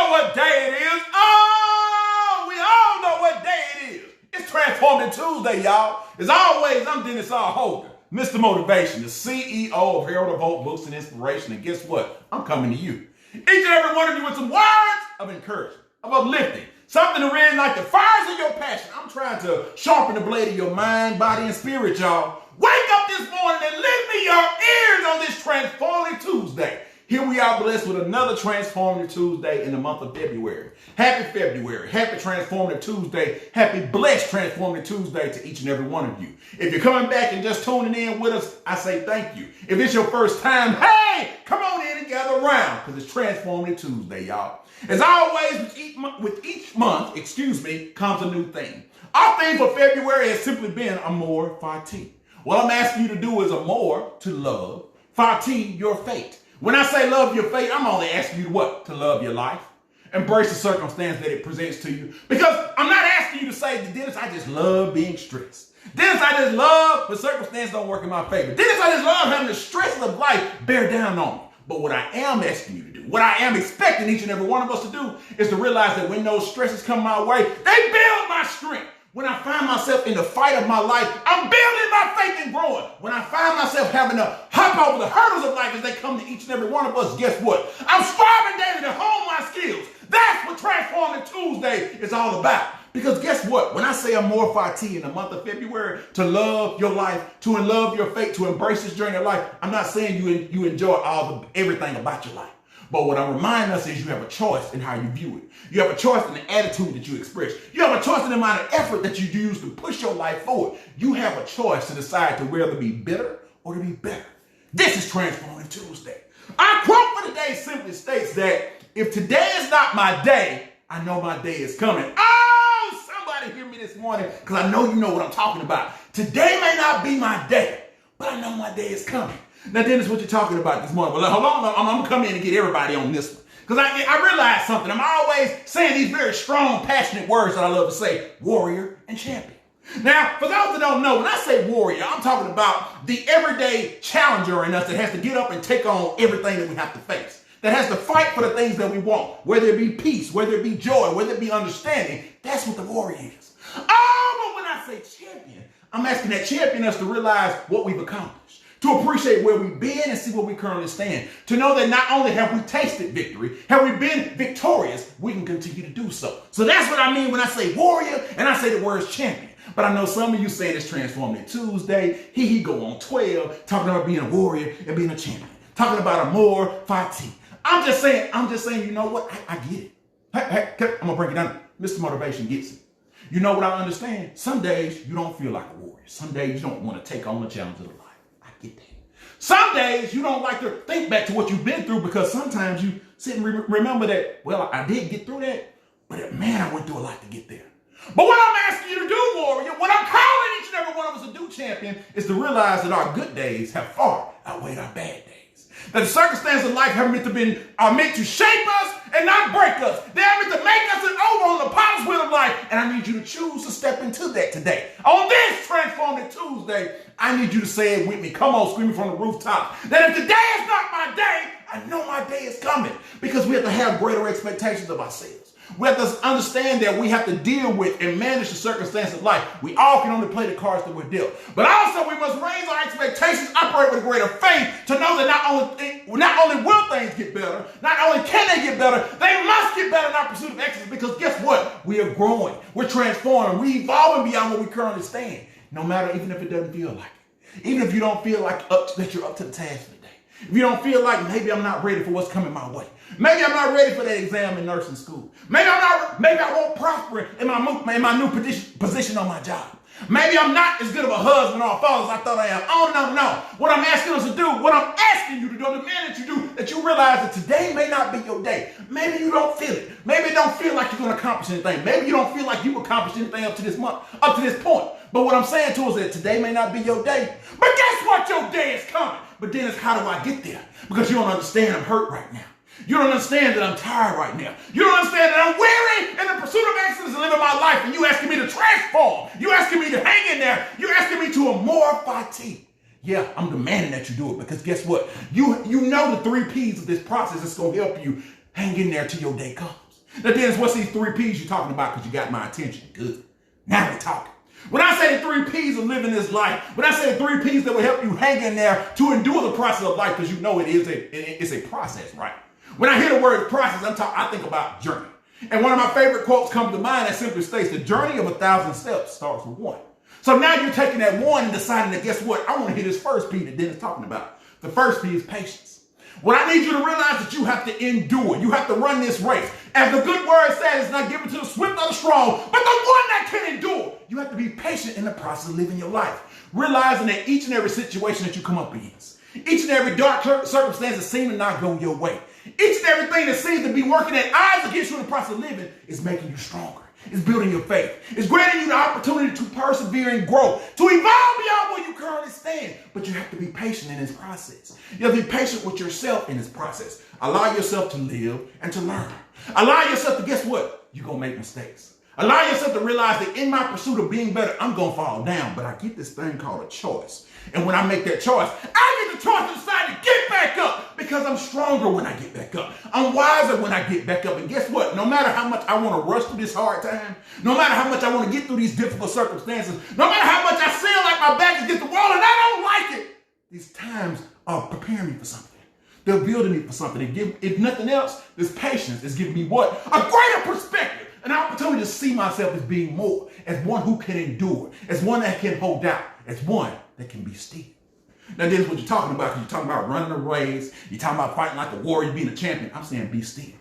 know what day it is. Oh, we all know what day it is. It's Transformative Tuesday, y'all. As always, I'm Dennis R. Holder, Mr. Motivation, the CEO of Herald of Hope Books and Inspiration. And guess what? I'm coming to you. Each and every one of you with some words of encouragement, of uplifting, something to reignite the fires of your passion. I'm trying to sharpen the blade of your mind, body, and spirit, y'all. Wake up this morning and lend me your ears on this Transformative Tuesday. Here we are blessed with another Transformative Tuesday in the month of February. Happy February. Happy Transformative Tuesday. Happy blessed Transformative Tuesday to each and every one of you. If you're coming back and just tuning in with us, I say thank you. If it's your first time, hey, come on in and gather around because it's Transformative Tuesday, y'all. As always, with each month, comes a new theme. Our theme for February has simply been Amor Fati. What I'm asking you to do is Amor, to love, Fati, your fate. When I say love your fate, I'm only asking you to what? To love your life. Embrace the circumstance that it presents to you. Because I'm not asking you to say, Dennis, I just love being stressed. Dennis, I just love the circumstance don't work in my favor. Dennis, I just love having the stresses of life bear down on me. But what I am asking you to do, what I am expecting each and every one of us to do, is to realize that when those stresses come my way, they build my strength. When I find myself in the fight of my life, I'm building my faith and growing. When I find myself having to hop over the hurdles of life as they come to each and every one of us, guess what? I'm striving daily to hone my skills. That's what Transformative Tuesday is all about. Because guess what? When I say Amor Fati in the month of February, to love your life, to love your faith, to embrace this journey of life, I'm not saying you enjoy everything about your life. But what I'm reminding us is you have a choice in how you view it. You have a choice in the attitude that you express. You have a choice in the amount of effort that you use to push your life forward. You have a choice to decide to whether be bitter or to be better. This is Transformative Tuesday. Our quote for today simply states that if today is not my day, I know my day is coming. Oh, somebody hear me this morning because I know you know what I'm talking about. Today may not be my day, but I know my day is coming. Now, Dennis, what you talking about this morning? Well, hold on. I'm going to come in and get everybody on this one. Because I realized something. I'm always saying these very strong, passionate words that I love to say, warrior and champion. Now, for those that don't know, when I say warrior, I'm talking about the everyday challenger in us that has to get up and take on everything that we have to face. That has to fight for the things that we want, whether it be peace, whether it be joy, whether it be understanding. That's what the warrior is. Oh, but when I say champion, I'm asking that champion us to realize what we've accomplished, to appreciate where we've been and see where we currently stand, to know that not only have we tasted victory, have we been victorious, we can continue to do so. So that's what I mean when I say warrior and I say the words champion. But I know some of you saying it's Transformative Tuesday. He go on 12, talking about being a warrior and being a champion, talking about Amor Fati. I'm just saying, you know what? I get it. Hey, I'm going to break it down. Mr. Motivation gets it. You know what I understand? Some days you don't feel like a warrior. Some days you don't want to take on the challenges of life. Get that. Some days you don't like to think back to what you've been through because sometimes you sit and remember that, well, I did get through that, but man, I went through a lot to get there. But what I'm asking you to do, warrior, what I'm calling each and every one of us to do, champion, is to realize that our good days have far outweighed our bad days. That the circumstances of life are meant to shape us and not break us. They are meant to make us an over on the potter's wheel of life. And I need you to choose to step into that today. On this Transformative Tuesday, I need you to say it with me. Come on, screaming from the rooftop. That if today is not my day, I know my day is coming. Because we have to have greater expectations of ourselves. We have to understand that we have to deal with and manage the circumstances of life. We all can only play the cards that we're dealt. But also we must raise our expectations, operate with greater faith to know that not only will things get better, not only can they get better, they must get better in our pursuit of excellence. Because guess what? We are growing. We're transforming. We're evolving beyond where we currently stand. No matter, even if it doesn't feel like it. Even if you don't feel like that you're up to the task for the day. If you don't feel like maybe I'm not ready for what's coming my way. Maybe I'm not ready for that exam in nursing school. Maybe I won't prosper in my new position on my job. Maybe I'm not as good of a husband or a father as I thought I am. Oh, no. What I'm asking us to do, what I'm asking you to do, the man that you do, that you realize that today may not be your day. Maybe you don't feel it. Maybe it don't feel like you're going to accomplish anything. Maybe you don't feel like you've accomplished anything up to this point. But what I'm saying to us is that today may not be your day. But guess what? Your day is coming. But Dennis, how do I get there? Because you don't understand I'm hurt right now. You don't understand that I'm tired right now. You don't understand that I'm weary in the pursuit of excellence and living my life. And you asking me to transform. You asking me to hang in there. You asking me to Amor Fati. Yeah, I'm demanding that you do it because guess what? You know the 3 P's of this process that's going to help you hang in there till your day comes. Now, Dennis, what's these 3 P's you're talking about? Because you got my attention. Good. Now we're talking. When I say the 3 P's of living this life, when I say the 3 P's that will help you hang in there to endure the process of life, because you know it's a process, right? When I hear the word process, I think about journey. And one of my favorite quotes comes to mind that simply states, the journey of 1,000 steps starts with 1. So now you're taking that 1 and deciding that, guess what? I want to hear this first P that Dennis is talking about. The first P is patience. What I need you to realize that you have to endure. You have to run this race. As the good word says, it's not given to the swift or the strong, but the one that can endure. You have to be patient in the process of living your life, realizing that each and every situation that you come up against, each and every dark circumstance that seems to not go your way, each and everything that seems to be working at odds against you in the process of living is making you stronger. It's building your faith. It's granting you the opportunity to persevere and grow, to evolve beyond where you currently stand. But you have to be patient in this process. You have to be patient with yourself in this process. Allow yourself to live and to learn. Allow yourself to, guess what? You're going to make mistakes. Allow yourself to realize that in my pursuit of being better, I'm going to fall down. But I get this thing called a choice. And when I make that choice, I get the choice to decide to get back up, because I'm stronger when I get back up. I'm wiser when I get back up. And guess what? No matter how much I want to rush through this hard time, no matter how much I want to get through these difficult circumstances, no matter how much I feel like my back is against the wall and I don't like it, these times are preparing me for something. They're building me for something. If nothing else, this patience is giving me what? A greater perspective. An opportunity to see myself as being more, as one who can endure, as one that can hold out, as one that can be still. Now, this is what you're talking about, because you're talking about running a race, you're talking about fighting like a warrior, being a champion. I'm saying be still.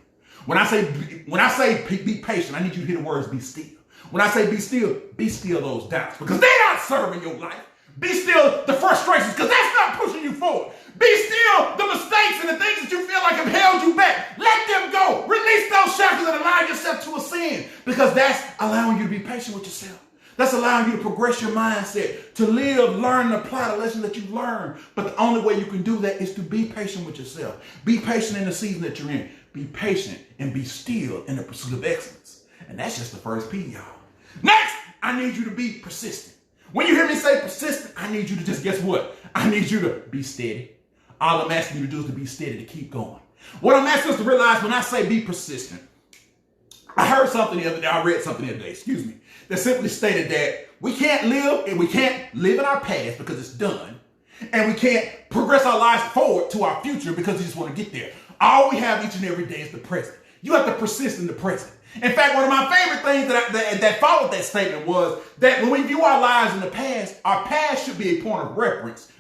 When I say be patient, I need you to hear the words be still. When I say be still those doubts, because they're not serving your life. Be still the frustrations, because that's not pushing you forward. Be still the mistakes and the things that you feel like have held you back. Let them go. Release those shackles and allow yourself to ascend, because that's allowing you to be patient with yourself. That's allowing you to progress your mindset, to live, learn, and apply the lesson that you've learned. But the only way you can do that is to be patient with yourself. Be patient in the season that you're in. Be patient and be still in the pursuit of excellence. And that's just the first P, y'all. Next, I need you to be persistent. When you hear me say persistent, I need you to just, guess what? I need you to be steady. All I'm asking you to do is to be steady, to keep going. What I'm asking us to realize when I say be persistent, I heard something the other day, I read something the other day, that simply stated that we can't live in our past because it's done, and we can't progress our lives forward to our future because we just want to get there. All we have each and every day is the present. You have to persist in the present. In fact, one of my favorite things that followed that statement was that when we view our lives in the past, our past should be a point of reference,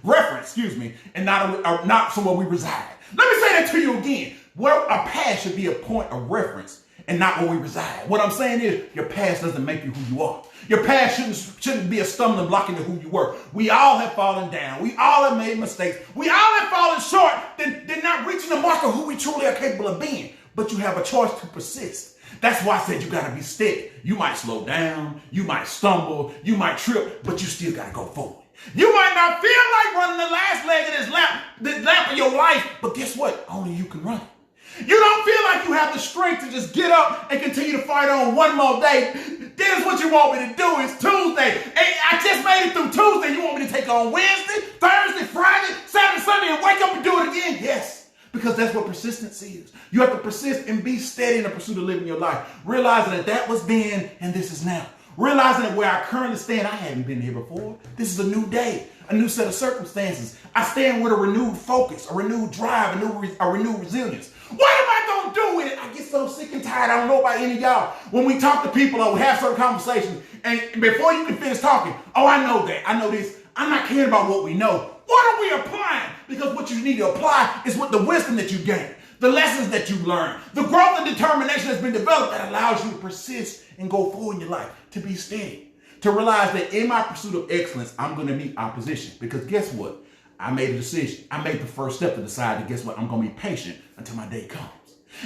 and not somewhere we reside. Let me say that to you again. Our past should be a point of reference and not where we reside. What I'm saying is, your past doesn't make you who you are. Your past shouldn't be a stumbling block into who you were. We all have fallen down. We all have made mistakes. We all have fallen short. They're not reaching the mark of who we truly are capable of being. But you have a choice to persist. That's why I said you got to be steady. You might slow down. You might stumble. You might trip, but you still got to go forward. You might not feel like running the last leg of this lap of your life, but guess what? Only you can run it. You don't feel like you have the strength to just get up and continue to fight on one more day. This is what you want me to do. It's Tuesday. Hey, I just made it through Tuesday. You want me to take on Wednesday, Thursday, Friday, Saturday, Sunday, and wake up and do it again? Yes, because that's what persistence is. You have to persist and be steady in the pursuit of living your life, realizing that was then and this is now. Realizing that where I currently stand, I haven't been here before. This is a new day, a new set of circumstances. I stand with a renewed focus, a renewed drive, a renewed resilience. What am I going to do with it? I get so sick and tired. I don't know about any of y'all. When we talk to people or we have certain conversations, and before you can finish talking, oh, I know that. I know this. I'm not caring about what we know. What are we applying? Because what you need to apply is what the wisdom that you gain, the lessons that you learn, the growth and determination that's been developed that allows you to persist and go forward in your life, to be steady, to realize that in my pursuit of excellence, I'm going to meet opposition. Because guess what? I made a decision. I made the first step to decide that, guess what? I'm going to be patient until my day comes.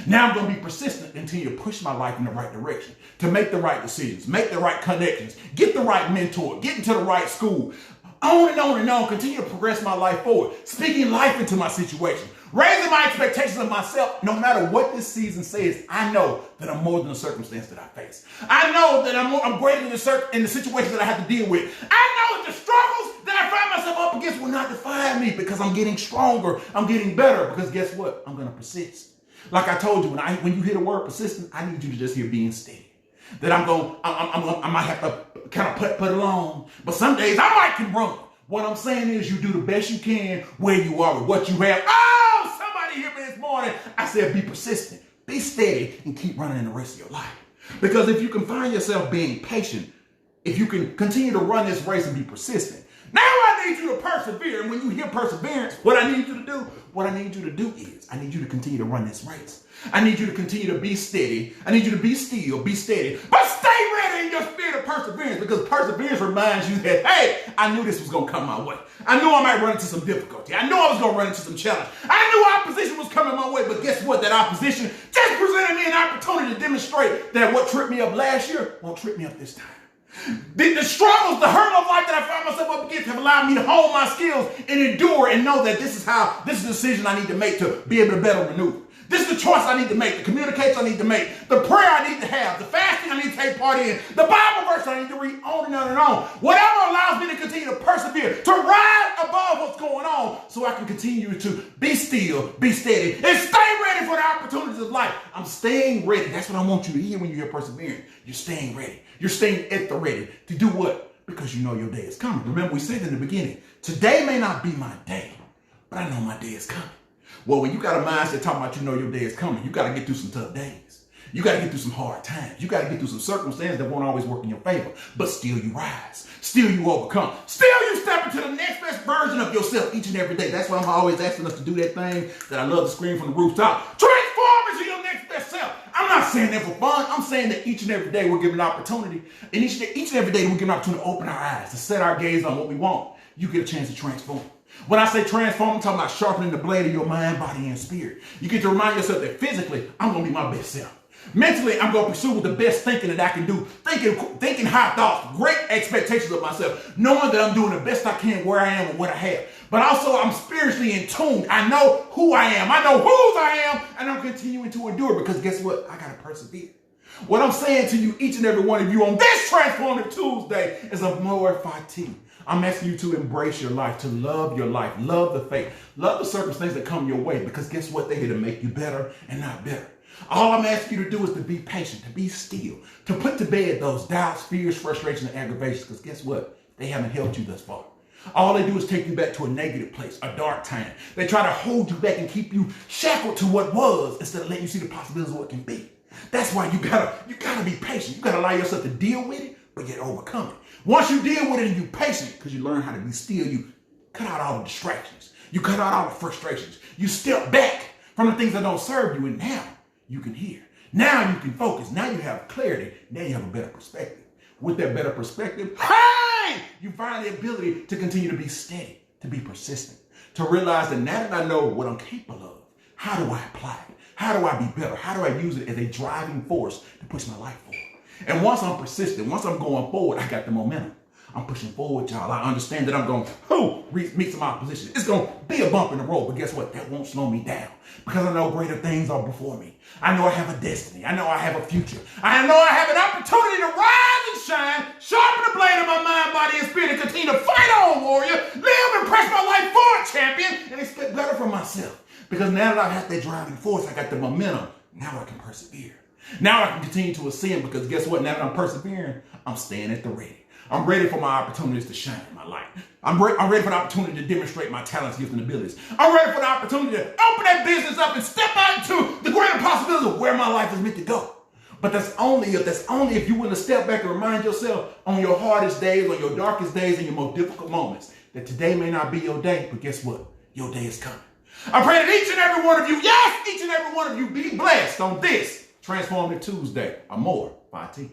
Now I'm going to be persistent until you push my life in the right direction, to make the right decisions, make the right connections, get the right mentor, get into the right school, on and on and on, continue to progress my life forward, speaking life into my situation, raising my expectations of myself. No matter what this season says, I know that I'm more than the circumstance that I face. I know that I'm greater than the situations that I have to deal with. I know that the struggles that I find myself up against will not define me, because I'm getting stronger. I'm getting better, because guess what? I'm going to persist. Like I told you, when you hear the word persistent, I need you to just hear being steady. That I might have to kind of put along, but some days I might can run. What I'm saying is you do the best you can where you are with what you have. Oh, somebody hear me this morning. I said be persistent, be steady, and keep running in the rest of your life. Because if you can find yourself being patient, if you can continue to run this race and be persistent, now I need you to persevere. And when you hear perseverance, what I need you to do is I need you to continue to run this race. I need you to continue to be steady. I need you to be still, be steady, but stay ready in your spirit of perseverance, because perseverance reminds you that, hey, I knew this was going to come my way. I knew I might run into some difficulty. I knew I was going to run into some challenge. I knew opposition was coming my way, but guess what? That opposition just presented me an opportunity to demonstrate that what tripped me up last year won't trip me up this time. The struggles, the hurt of life that I found myself up against have allowed me to hone my skills and endure and know that this is the decision I need to make to be able to better maneuver. This is the choice I need to make, the communication I need to make, the prayer I need to have, the fasting I need to take part in, the Bible verse I need to read, on and on and on. Whatever allows me to continue to persevere, to rise above what's going on so I can continue to be still, be steady, and stay ready for the opportunities of life. I'm staying ready. That's what I want you to hear when you hear persevering. You're staying ready. You're staying at the ready. To do what? Because you know your day is coming. Remember, we said in the beginning, today may not be my day, but I know my day is coming. Well, when you got a mindset talking about you know your day is coming, you got to get through some tough days. You got to get through some hard times. You got to get through some circumstances that won't always work in your favor. But still you rise. Still you overcome. Still you step into the next best version of yourself each and every day. That's why I'm always asking us to do that thing that I love to scream from the rooftop. Transform into your next best self. I'm not saying that for fun. I'm saying that each and every day we're given an opportunity. And each and every day we're given an opportunity to open our eyes, to set our gaze on what we want. You get a chance to transform. When I say transform, I'm talking about sharpening the blade of your mind, body, and spirit. You get to remind yourself that physically, I'm going to be my best self. Mentally, I'm going to pursue with the best thinking that I can do. Thinking high thoughts, great expectations of myself, knowing that I'm doing the best I can where I am and what I have. But also, I'm spiritually in tune. I know who I am. I know whose I am, and I'm continuing to endure because guess what? I got to persevere. What I'm saying to you, each and every one of you on this Transformative Tuesday is a more FIT. I'm asking you to embrace your life, to love your life, love the faith, love the circumstances that come your way, because guess what? They're here to make you better and not bitter. All I'm asking you to do is to be patient, to be still, to put to bed those doubts, fears, frustrations, and aggravations, because guess what? They haven't helped you thus far. All they do is take you back to a negative place, a dark time. They try to hold you back and keep you shackled to what was instead of letting you see the possibilities of what can be. That's why you gotta be patient. You gotta allow yourself to deal with it, but yet overcome it. Once you deal with it and you're patient, because you learn how to be still, you cut out all the distractions. You cut out all the frustrations. You step back from the things that don't serve you, and now you can hear. Now you can focus. Now you have clarity. Now you have a better perspective. With that better perspective, hey, you find the ability to continue to be steady, to be persistent, to realize that now that I know what I'm capable of, how do I apply it? How do I be better? How do I use it as a driving force to push my life forward? And once I'm persistent, once I'm going forward, I got the momentum. I'm pushing forward, y'all. I understand that I'm going to meet some opposition. It's going to be a bump in the road, but guess what? That won't slow me down because I know greater things are before me. I know I have a destiny. I know I have a future. I know I have an opportunity to rise and shine, sharpen the blade of my mind, body, and spirit, and continue to fight on, warrior, live and press my life forward, champion, and expect better from myself. Because now that I have that driving force, I got the momentum. Now I can persevere. Now I can continue to ascend because guess what? Now that I'm persevering, I'm staying at the ready. I'm ready for my opportunities to shine in my life. I'm ready for the opportunity to demonstrate my talents, gifts, and abilities. I'm ready for the opportunity to open that business up and step out into the greater possibilities of where my life is meant to go. But that's only if you want to step back and remind yourself on your hardest days, on your darkest days, and your most difficult moments, that today may not be your day, but guess what? Your day is coming. I pray that each and every one of you, yes, each and every one of you be blessed on this Transformative Tuesday. Amor, Fati.